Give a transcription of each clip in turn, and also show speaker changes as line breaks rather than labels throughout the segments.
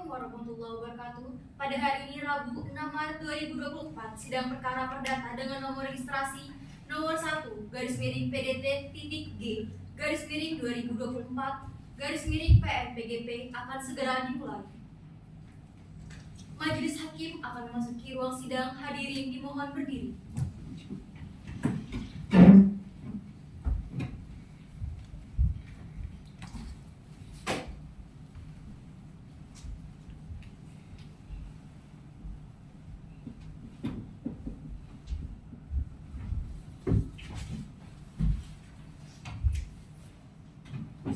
warahmatullahi wabarakatuh. Pada hari ini Rabu 6 Maret 2024, sidang perkara perdata dengan nomor registrasi nomor 1 garis miring PDT titik G garis miring 2024 garis miring PNPGP akan segera dimulai. Majelis Hakim akan memasuki ruang sidang. Hadirin dimohon berdiri.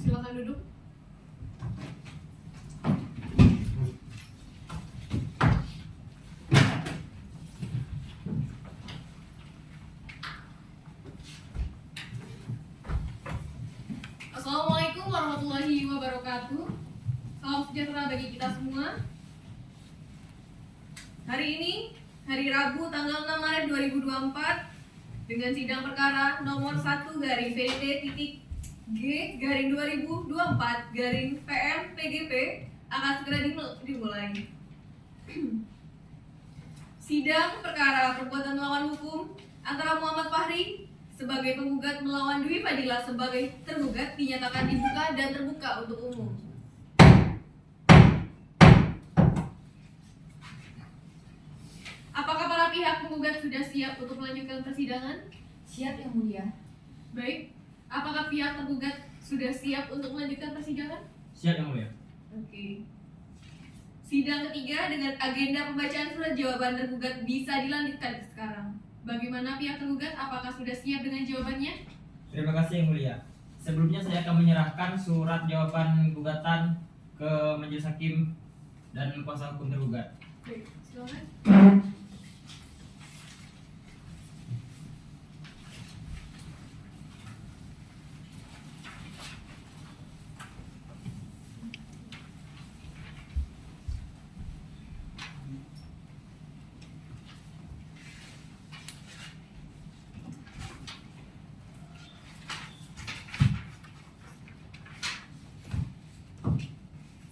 Silakan duduk. Assalamualaikum warahmatullahi wabarakatuh. Salam sejahtera bagi kita semua. Hari ini, hari Rabu tanggal 6 Maret 2024, dengan sidang perkara nomor 1 garing PDT titik G garing 2024 garing PM PGP akan segera dimulai. Sidang perkara perbuatan melawan hukum antara Muhammad Fahri sebagai penggugat melawan Dwi Fadilah sebagai tergugat dinyatakan dibuka dan terbuka untuk umum. Apakah para pihak penggugat sudah siap untuk melanjutkan persidangan?
Siap, Yang Mulia.
Baik. Apakah pihak tergugat sudah siap untuk melanjutkan persidangan?
Siap, Yang Mulia.
Oke. Sidang ketiga dengan agenda pembacaan surat jawaban tergugat bisa dilanjutkan sekarang. Bagaimana pihak tergugat? Apakah sudah siap dengan jawabannya?
Terima kasih, Yang Mulia. Sebelumnya saya akan menyerahkan surat jawaban gugatan ke Majelis Hakim dan kuasa hukum tergugat.
Baik, silakan.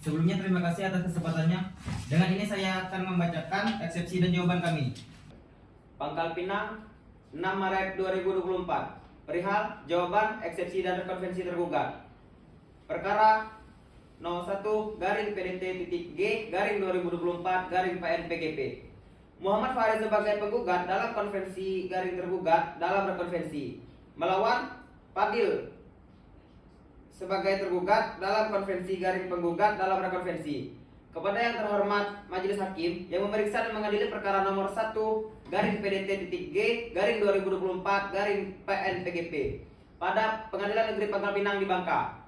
Sebelumnya terima kasih atas kesempatannya. Dengan ini saya akan membacakan eksepsi dan jawaban kami. Pangkal Pinang, 6 Maret 2024. Perihal jawaban eksepsi dan rekonvensi tergugat. Perkara 01 garing PDT titik G garing 2024 garing PNPGP. Muhammad Fahri sebagai penggugat dalam konvensi garing tergugat dalam rekonvensi melawan Fadil sebagai tergugat dalam konvensi garing penggugat dalam rekonvensi. Kepada yang terhormat Majelis Hakim yang memeriksa dan mengadili perkara nomor 1 garing PDT titik G garing 2024 garing PNPGP pada Pengadilan Negeri Pangkal Pinang di Bangka.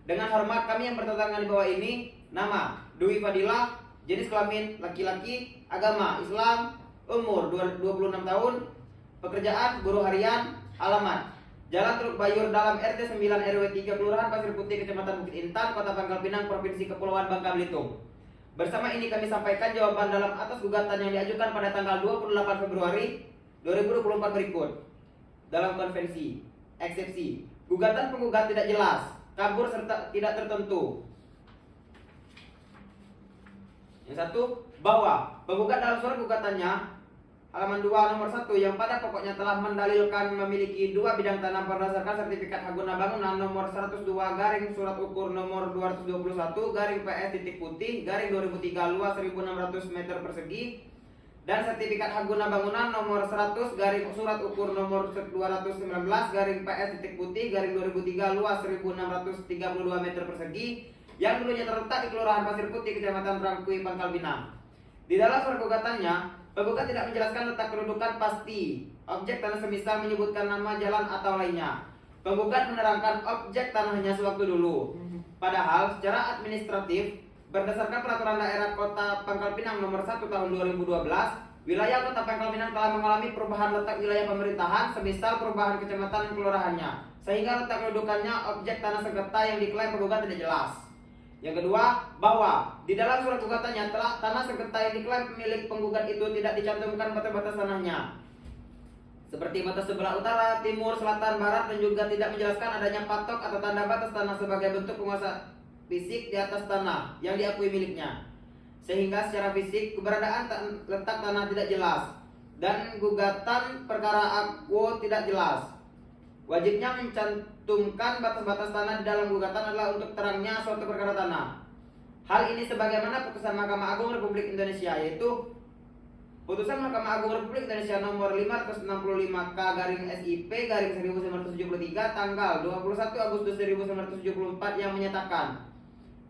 Dengan hormat kami yang bertentangan di bawah ini, nama Dwi Fadilah, jenis kelamin laki-laki, agama Islam, umur 26 tahun, pekerjaan buruh harian, alamat Jalan Teluk Bayur dalam RT 9 RW 3 Kelurahan Pasir Putih Kecamatan Bukit Intan Kota Pangkal Pinang Provinsi Kepulauan Bangka Belitung. Bersama ini kami sampaikan jawaban dalam atas gugatan yang diajukan pada tanggal 28 Februari 2024 berikut. Dalam konvensi, eksepsi, gugatan penggugat tidak jelas, kabur serta tidak tertentu. Yang satu, bahwa penggugat dalam surat gugatannya halaman 2 nomor 1 yang pada pokoknya telah mendalilkan memiliki 2 bidang tanah berdasarkan sertifikat hak guna bangunan nomor 102 garing surat ukur nomor 221 garing PS titik putih garing 2003 luas 1600 meter persegi dan sertifikat hak guna bangunan nomor 100 garing surat ukur nomor 219 garing PS titik putih garing 2003 luas 1632 meter persegi yang dulunya terletak di Kelurahan Pasir Putih Kecamatan Rangkui Pangkal Pinang. Di dalam surat gugatannya, penggugat tidak menjelaskan letak kedudukan pasti objek tanah semisal menyebutkan nama jalan atau lainnya. Penggugat menerangkan objek tanahnya sewaktu dulu. Padahal secara administratif berdasarkan peraturan daerah Kota Pangkal Pinang nomor 1 tahun 2012, wilayah Kota Pangkal Pinang telah mengalami perubahan letak wilayah pemerintahan semisal perubahan kecamatan dan kelurahannya, sehingga letak kedudukannya objek tanah sengketa yang diklaim penggugat tidak jelas. Yang kedua, bahwa di dalam surat gugatannya tanah sengketa yang diklaim pemilik penggugat itu tidak dicantumkan batas-batas tanahnya, seperti batas sebelah utara, timur, selatan, barat, dan juga tidak menjelaskan adanya patok atau tanda batas tanah sebagai bentuk penguasa fisik di atas tanah yang diakui miliknya. sehingga secara fisik keberadaan letak tanah tidak jelas dan gugatan perkara akuo tidak jelas. Wajibnya mencantumkan batas-batas tanah di dalam gugatan adalah untuk terangnya suatu perkara tanah. Hal ini sebagaimana putusan Mahkamah Agung Republik Indonesia, yaitu Putusan Mahkamah Agung Republik Indonesia nomor 565K/SIP/1973 tanggal 21 Agustus 1974 yang menyatakan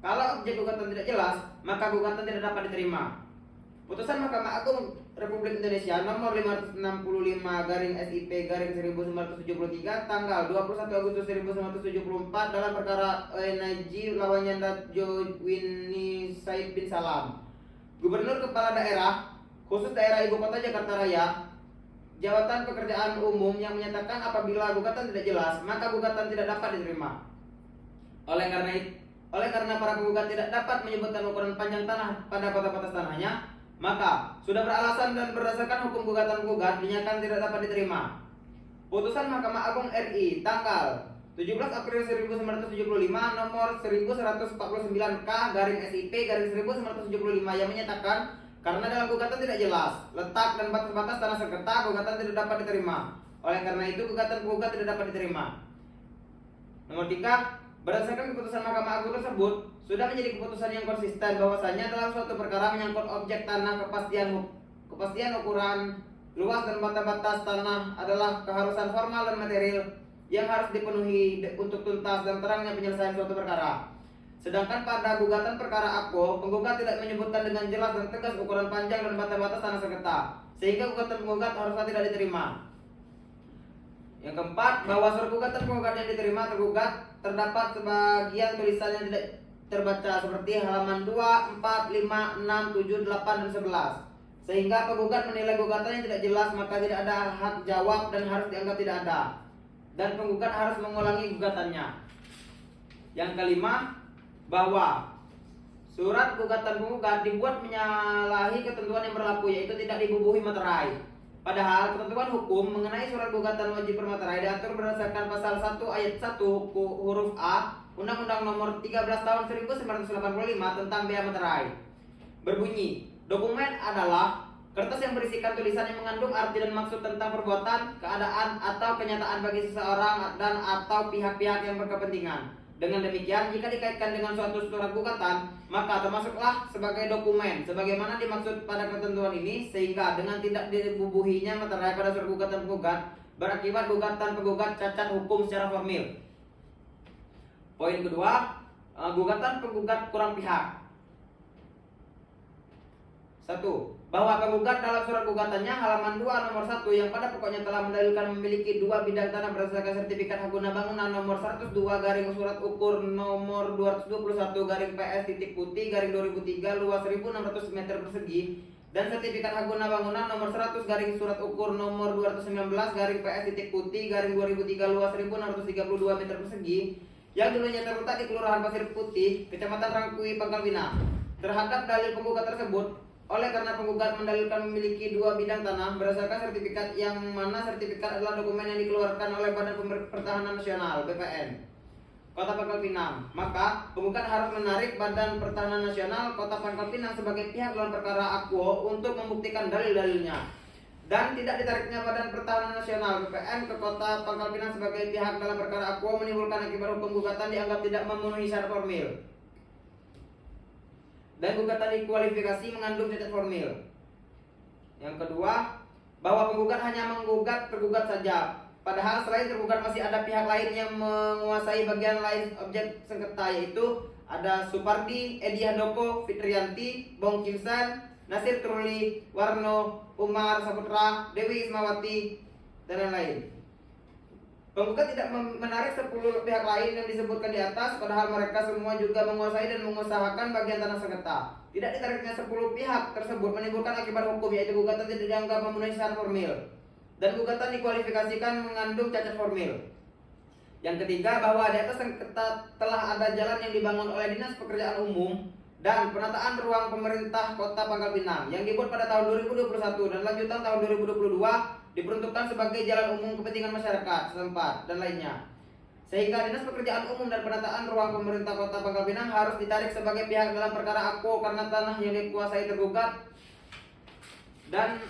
kalau objek gugatan tidak jelas, maka gugatan tidak dapat diterima. Putusan Mahkamah Agung Republik Indonesia nomor 565-SIP/1973 tanggal 21 Agustus 1974 dalam perkara Naji lawan Yanda Jowini Said bin Salam. Gubernur Kepala Daerah khusus daerah Ibu Kota Jakarta Raya, Jabatan Pekerjaan Umum yang menyatakan apabila gugatan tidak jelas, maka gugatan tidak dapat diterima. Oleh karena para penggugat tidak dapat menyebutkan ukuran panjang tanah pada batas tanahnya, maka sudah beralasan dan berdasarkan hukum gugatan penggugat dinyatakan tidak dapat diterima. Putusan Mahkamah Agung RI tanggal 17 April 1975 nomor 1199K/SIP/1975 yang menyatakan karena dalam gugatan tidak jelas letak dan batas-batas tanah sengketa, gugatan tidak dapat diterima. Oleh karena itu gugatan penggugat tidak dapat diterima. Nomor 3, berdasarkan keputusan Mahkamah Agung tersebut sudah menjadi keputusan yang konsisten bahwasanya dalam suatu perkara menyangkut objek tanah kepastian ukuran, luas dan batas tanah adalah keharusan formal dan material yang harus dipenuhi untuk tuntas dan terangnya penyelesaian suatu perkara. Sedangkan pada gugatan perkara akuo, penggugat tidak menyebutkan dengan jelas dan tegas ukuran panjang dan batas-batas tanah sengketa, sehingga gugatan penggugat harusnya tidak diterima. Yang keempat, bahwa surat gugatan penggugat yang diterima tergugat terdapat sebagian tulisan yang tidak terbaca seperti halaman 2, 4, 5, 6, 7, 8, dan 11. Sehingga penggugat menilai gugatannya tidak jelas, maka tidak ada hak jawab dan harus dianggap tidak ada. Dan penggugat harus mengulangi gugatannya. Yang kelima, bahwa surat gugatan penggugat dibuat menyalahi ketentuan yang berlaku, yaitu tidak dibubuhi materai. Padahal ketentuan hukum mengenai surat gugatan wajib bermaterai diatur berdasarkan pasal 1 ayat 1 huruf A Undang-Undang Nomor 13 Tahun 1985 tentang bea materai. Berbunyi, dokumen adalah kertas yang berisikan tulisan yang mengandung arti dan maksud tentang perbuatan, keadaan, atau kenyataan bagi seseorang dan atau pihak-pihak yang berkepentingan. Dengan demikian, jika dikaitkan dengan suatu surat gugatan, maka termasuklah sebagai dokumen sebagaimana dimaksud pada ketentuan ini, sehingga dengan tidak dibubuhinya materai pada surat gugatan penggugat berakibat gugatan penggugat cacat hukum secara formil. Poin kedua, gugatan penggugat kurang pihak. 1. Bahwa penggugat dalam surat gugatannya halaman 2 nomor 1 yang pada pokoknya telah mendalilkan memiliki 2 bidang tanah berdasarkan sertifikat hak guna bangunan nomor 102 garing surat ukur nomor 221-PS_putih-2003 luas 1600 meter persegi dan sertifikat hak guna bangunan nomor 100 garing surat ukur nomor 219-PS_putih-2003 luas 1632 meter persegi yang dulunya terletak di Kelurahan Pasir Putih, Kecamatan Rangkui, Pangkal Pinang. Terhadap dalil penggugat tersebut, oleh karena penggugat mendalilkan memiliki 2 bidang tanah berdasarkan sertifikat yang mana sertifikat adalah dokumen yang dikeluarkan oleh Badan Pertahanan Nasional (BPN) Kota Pangkal Pinang, maka penggugat harus menarik Badan Pertahanan Nasional Kota Pangkal Pinang sebagai pihak dalam perkara akuo untuk membuktikan dalil-dalilnya. Dan tidak ditariknya Badan Pertahanan Nasional (BPN) ke Kota Pangkal Pinang sebagai pihak dalam perkara akuo menimbulkan akibat hukum gugatan dianggap tidak memenuhi syarat formil. Dan gugatan dikualifikasi mengandung cacat formil. Yang kedua, bahwa penggugat hanya menggugat tergugat saja. Padahal selain tergugat masih ada pihak lain yang menguasai bagian lain objek sengketa, yaitu ada Supardi, Edi Handoko, Fitrianti, Bong Kimsan, Nasir Truli, Warno, Umar Saputra, Dewi Ismawati, dan lain-lain. Penggugat tidak menarik 10 pihak lain yang disebutkan di atas, padahal mereka semua juga menguasai dan mengusahakan bagian tanah sengketa. Tidak ditariknya 10 pihak tersebut menimbulkan akibat hukum, yaitu gugatan tidak dianggap memenuhi syarat formil. Dan gugatan dikualifikasi mengandung cacat formil. Yang ketiga, bahwa di atas sengketa telah ada jalan yang dibangun oleh Dinas Pekerjaan Umum dan Penataan Ruang Pemerintah Kota Pangkal Pinang yang dibuat pada tahun 2021 dan lanjutan tahun 2022 diperuntukkan sebagai jalan umum kepentingan masyarakat setempat dan lainnya. sehingga Dinas Pekerjaan Umum dan Penataan Ruang Pemerintah Kota Pangkal Pinang harus ditarik sebagai pihak dalam perkara aku karena tanah yang dikuasai tergugat dan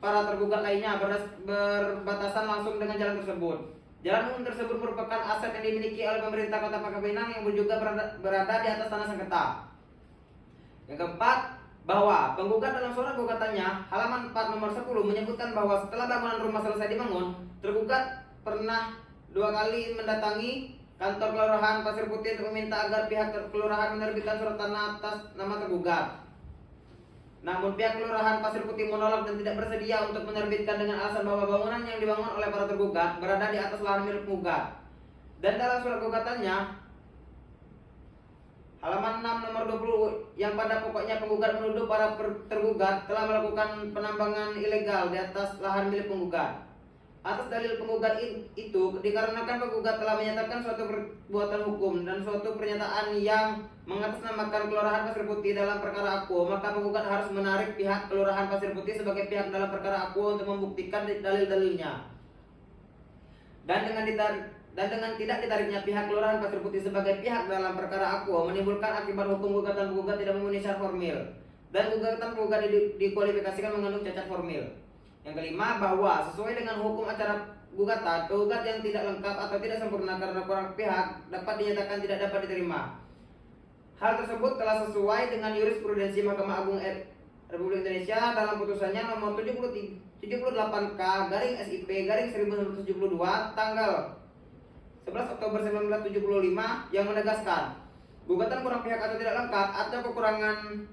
para tergugat lainnya berbatasan langsung dengan jalan tersebut. Jalan umum tersebut merupakan aset yang dimiliki oleh pemerintah Kota Pangkal Pinang yang juga berada di atas tanah sengketa. Yang keempat, bahwa penggugat dalam surat gugatannya halaman 4 nomor 10 menyebutkan bahwa setelah bangunan rumah selesai dibangun, tergugat pernah 2 kali mendatangi kantor kelurahan Pasir Putih untuk meminta agar pihak kelurahan menerbitkan surat tanah atas nama tergugat. Namun pihak kelurahan Pasir Putih menolak dan tidak bersedia untuk menerbitkan dengan alasan bahwa bangunan yang dibangun oleh para tergugat berada di atas lahan milik penggugat. Dan dalam surat gugatannya halaman 6 nomor 20 yang pada pokoknya penggugat menuduh para tergugat telah melakukan penambangan ilegal di atas lahan milik penggugat. Atas dalil penggugat itu dikarenakan penggugat telah menyatakan suatu perbuatan hukum dan suatu pernyataan yang mengatasnamakan Kelurahan Pasir Putih dalam perkara aku, maka penggugat harus menarik pihak Kelurahan Pasir Putih sebagai pihak dalam perkara aku untuk membuktikan dalil-dalilnya. Dan dengan tidak ditariknya pihak Kelurahan Pasir Putih sebagai pihak dalam perkara aku menimbulkan akibat hukum gugatan penggugat tidak memenuhi syarat formil dan gugatan penggugat dikualifikasikan mengandung cacat formil. Yang kelima, bahwa sesuai dengan hukum acara gugatan, penggugat yang tidak lengkap atau tidak sempurna karena kurang pihak dapat dinyatakan tidak dapat diterima. Hal tersebut telah sesuai dengan jurisprudensi Mahkamah Agung Republik Indonesia dalam putusannya nomor 78K/SIP/1972 tanggal 11 Oktober 1975 yang menegaskan gugatan kurang pihak atau tidak lengkap atau kekurangan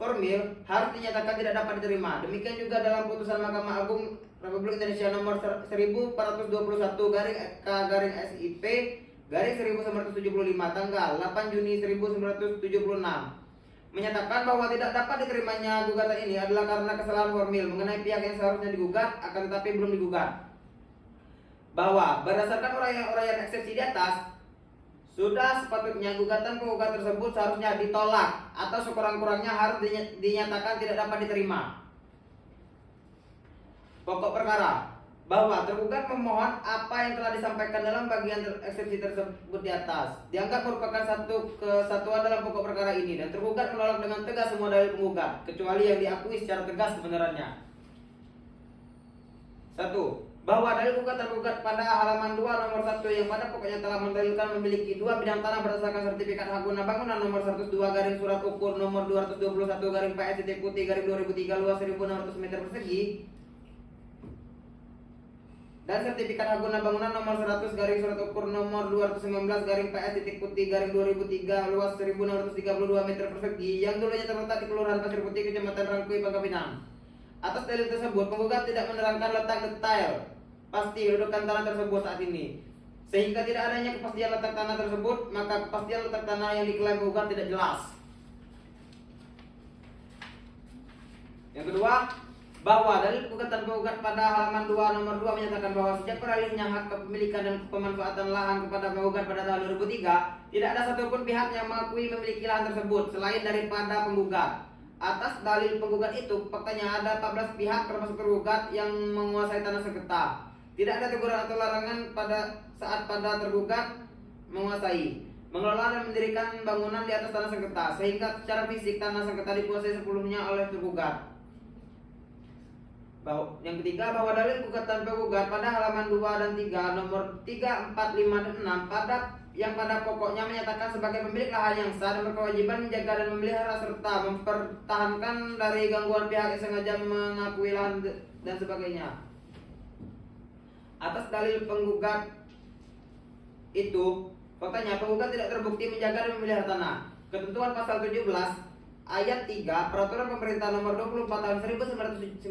formil harus dinyatakan tidak dapat diterima. Demikian juga dalam putusan Mahkamah Agung Republik Indonesia nomor 1421/K/SIP/1975 tanggal 8 Juni 1976 menyatakan bahwa tidak dapat diterimanya gugatan ini adalah karena kesalahan formil mengenai pihak yang seharusnya digugat akan tetapi belum digugat. Bahwa berdasarkan uraian eksepsi di atas, sudah sepatutnya gugatan penggugat tersebut seharusnya ditolak atau sekurang-kurangnya harus dinyatakan tidak dapat diterima. Pokok perkara, bahwa tergugat memohon apa yang telah disampaikan dalam bagian eksepsi tersebut di atas dianggap merupakan satu kesatuan dalam pokok perkara ini dan tergugat menolak dengan tegas semua dalil penggugat kecuali yang diakui secara tegas kebenarannya. 1. Bahwa dalil gugatan tergugat pada halaman 2 nomor 1 yang pada pokoknya telah mendalilkan memiliki 2 bidang tanah berdasarkan sertifikat hak guna bangunan nomor 102 garing surat ukur nomor 221 garing PS/2003 luas 1.600 meter persegi dan sertifikat hak guna bangunan nomor 100 garing surat ukur nomor 219 garing PS/2003 luas 1.632 meter persegi yang dulunya terletak di Kelurahan Pasir Putih, Kecamatan Rangkui, Pangkal Pinang. Atas dalil tersebut, penggugat tidak menerangkan letak detail pasti kedudukan tanah tersebut saat ini, sehingga tidak adanya kepastian letak tanah tersebut, maka kepastian letak tanah yang diklaim penggugat tidak jelas. Yang kedua, bahwa dalil gugatan penggugat pada halaman 2 nomor 2 menyatakan bahwa sejak peralihannya hak kepemilikan dan pemanfaatan lahan kepada penggugat pada tahun 2003, tidak ada satupun pihak yang mengakui memiliki lahan tersebut selain daripada penggugat. Atas dalil penggugat itu, faktanya ada 14 pihak termasuk tergugat yang menguasai tanah sengketa. Tidak ada teguran atau larangan pada saat tergugat menguasai, mengelola dan mendirikan bangunan di atas tanah sengketa, sehingga secara fisik tanah sengketa dikuasai sebelumnya oleh tergugat. Yang ketiga, bahwa dalil gugatan penggugat pada halaman 2 dan 3 nomor 3, 4, 5, dan 6 yang pada pokoknya menyatakan sebagai pemilik lahan yang sah dan berkewajiban menjaga dan memelihara serta mempertahankan dari gangguan pihak yang sengaja mengakui lahan dan sebagainya. Atas dalil penggugat itu, faktanya penggugat tidak terbukti menjaga dan memelihara tanah. Ketentuan pasal 17 ayat 3 Peraturan Pemerintah Nomor 24 Tahun 1997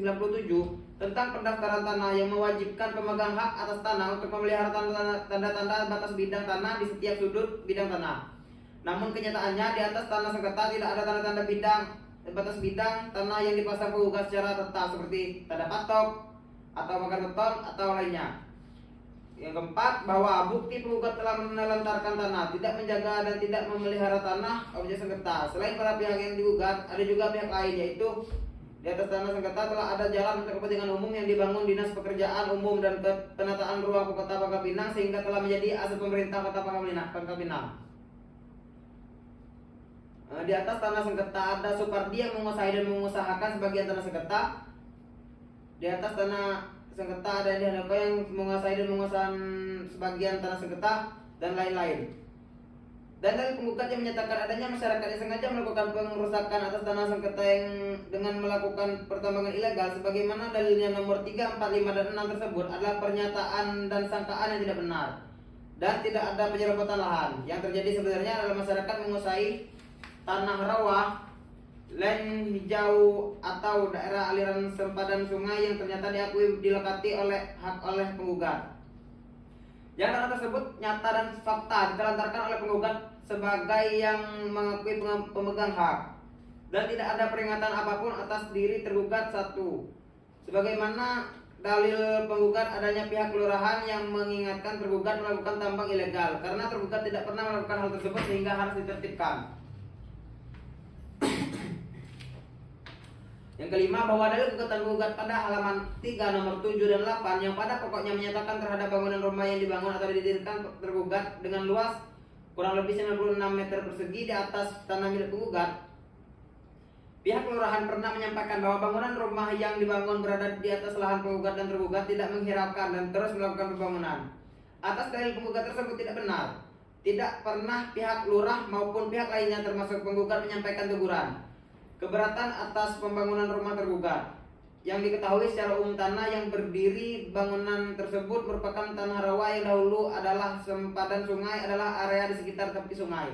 tentang pendaftaran tanah yang mewajibkan pemegang hak atas tanah untuk memelihara tanda-tanda batas bidang tanah di setiap sudut bidang tanah. Namun kenyataannya di atas tanah sengketa tidak ada tanda-tanda batas bidang tanah yang dipasang penggugat secara tetap seperti tanda patok atau pagar beton atau lainnya. Yang keempat, bahwa bukti penggugat telah menelantarkan tanah, tidak menjaga dan tidak memelihara tanah objek sengketa. Selain para pihak yang digugat, ada juga pihak lain yaitu Di atas tanah sengketa telah ada jalan untuk kepentingan umum yang dibangun Dinas Pekerjaan Umum dan Penataan Ruang Kota Pangkal Pinang sehingga telah menjadi aset pemerintah Kota Pangkal Pinang. Di atas tanah sengketa ada Supardi yang menguasai dan mengusahakan sebagian tanah sengketa. Di atas tanah sengketa ada Andi Handoko yang menguasai dan mengusahakan sebagian tanah sengketa dan lain-lain. Dan dari penggugat yang menyatakan adanya masyarakat yang sengaja melakukan pengerusakan atas tanah sengketa yang dengan melakukan pertambangan ilegal sebagaimana dalilnya nomor 3, 4, 5, dan 6 tersebut adalah pernyataan dan sangkaan yang tidak benar dan tidak ada penyerobotan lahan. Yang terjadi sebenarnya adalah masyarakat menguasai tanah rawa, len hijau atau daerah aliran sempadan sungai yang ternyata diakui dilekati oleh penggugat. Yang tanah tersebut nyata dan fakta ditelantarkan oleh penggugat sebagai yang mengakui pemegang hak dan tidak ada peringatan apapun atas diri tergugat. 1. Sebagaimana dalil penggugat adanya pihak kelurahan yang mengingatkan tergugat melakukan tambang ilegal karena tergugat tidak pernah melakukan hal tersebut sehingga harus ditertibkan. Yang kelima, bahwa dalil gugatan penggugat pada halaman 3 nomor 7 dan 8 yang pada pokoknya menyatakan terhadap bangunan rumah yang dibangun atau didirikan tergugat dengan luas kurang lebih 96 meter persegi di atas tanah milik penggugat. Pihak kelurahan pernah menyampaikan bahwa bangunan rumah yang dibangun berada di atas lahan penggugat dan tergugat tidak menghiraukan dan terus melakukan pembangunan. Atas dalil penggugat tersebut tidak benar. Tidak pernah pihak lurah maupun pihak lainnya termasuk penggugat menyampaikan teguran keberatan atas pembangunan rumah tergugat. Yang diketahui secara umum tanah yang berdiri bangunan tersebut merupakan tanah rawa yang dahulu adalah sempadan sungai adalah area di sekitar tepi sungai.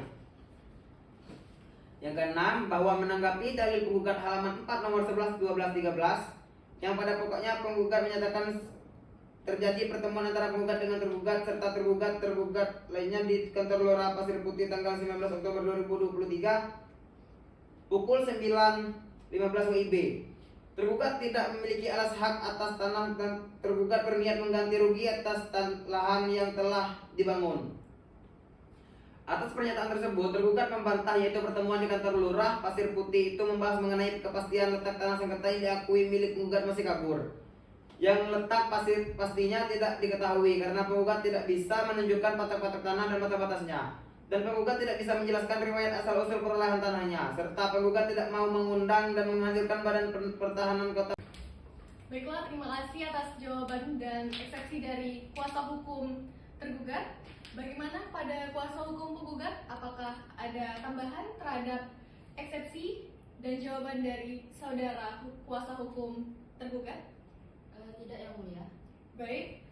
Yang keenam, bahwa menanggapi dalil penggugat halaman 4 nomor 11, 12, 13 yang pada pokoknya penggugat menyatakan terjadi pertemuan antara penggugat dengan tergugat serta tergugat lainnya di kantor Lurah Pasir Putih tanggal 19 Oktober 2023 pukul 9.15 WIB. Tergugat tidak memiliki alas hak atas tanah dan tergugat berniat mengganti rugi atas lahan yang telah dibangun. Atas pernyataan tersebut, tergugat membantah yaitu pertemuan di kantor Lurah Pasir Putih itu membahas mengenai kepastian letak tanah sengketa yang diakui milik penggugat masih kabur. Yang letak pastinya tidak diketahui karena penggugat tidak bisa menunjukkan patok-patok tanah dan batas-batasnya. Dan penggugat tidak bisa menjelaskan riwayat asal-usul perolehan tanahnya, serta penggugat tidak mau mengundang dan menghadirkan Badan Pertahanan Kota.
Baiklah, terima kasih atas jawaban dan eksepsi dari kuasa hukum tergugat. Bagaimana pada kuasa hukum penggugat? Apakah ada tambahan terhadap eksepsi dan jawaban dari saudara kuasa hukum tergugat?
Tidak, Yang Mulia.
Baik,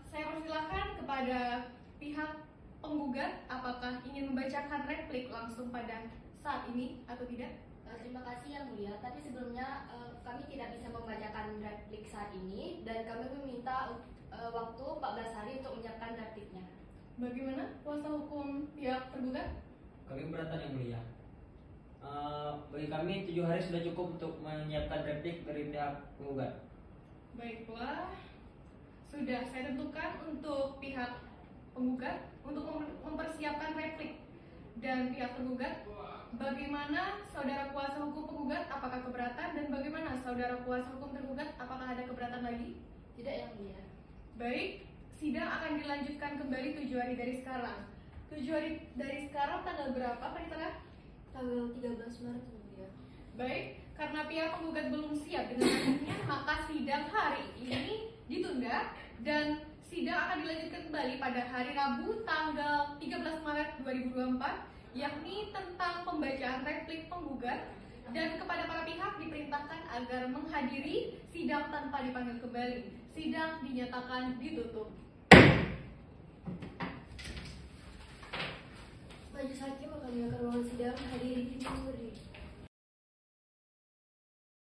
saya persilahkan kepada pihak penggugat apakah ingin membacakan replik langsung pada saat ini atau tidak?
Terima kasih Yang Mulia, tapi sebelumnya kami tidak bisa membacakan replik saat ini dan kami meminta waktu 14 hari untuk menyiapkan repliknya.
Bagaimana kuasa hukum pihak tergugat?
Kami keberatan Yang Mulia. Bagi kami 7 hari sudah cukup untuk menyiapkan replik dari pihak penggugat.
Baiklah, sudah saya tentukan untuk pihak penggugat untuk mempersiapkan replik dan pihak tergugat. Bagaimana saudara kuasa hukum penggugat, apakah keberatan, dan bagaimana saudara kuasa hukum tergugat, apakah ada keberatan lagi?
Tidak, Yang Mulia.
Baik, sidang akan dilanjutkan kembali 7 hari dari sekarang. 7 hari dari sekarang tanggal berapa, Pak Tengah?
Tanggal 13 Maret, Yang Mulia.
Baik, karena pihak penggugat belum siap dengan hasilnya, maka sidang hari ini ditunda dan sidang akan dilanjutkan kembali pada hari Rabu tanggal 13 Maret 2024, yakni tentang pembacaan replik penggugat, dan kepada para pihak diperintahkan agar menghadiri sidang tanpa dipanggil kembali. Sidang dinyatakan ditutup.
Majelis Hakim akan menyiapkan ruangan sidang, hadiri dimohon berdiri.